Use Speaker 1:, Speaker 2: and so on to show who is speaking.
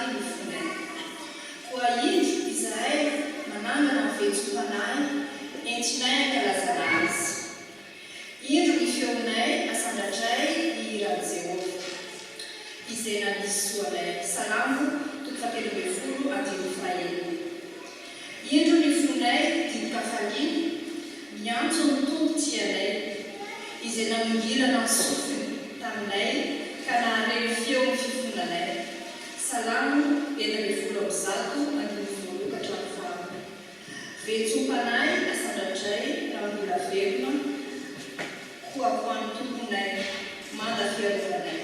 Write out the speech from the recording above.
Speaker 1: faly ny fonay. Koa indro izahay manangana ny fihetsom-panahy entsinay ankalazana azy. Indro ny feonay asandratray ihira Jehova. Izay nanisy soanay Salamo 1:1. Indro ny fonay diboka faliana miantso ny tombo-tianay izay namingirana ny sofiny taminay ka nahareny feo ny fifonanay. Salamo 1:1. Fihetsom-panahy asandratray raha mbola velona koa ho an'ny tomponay manda fiarovana.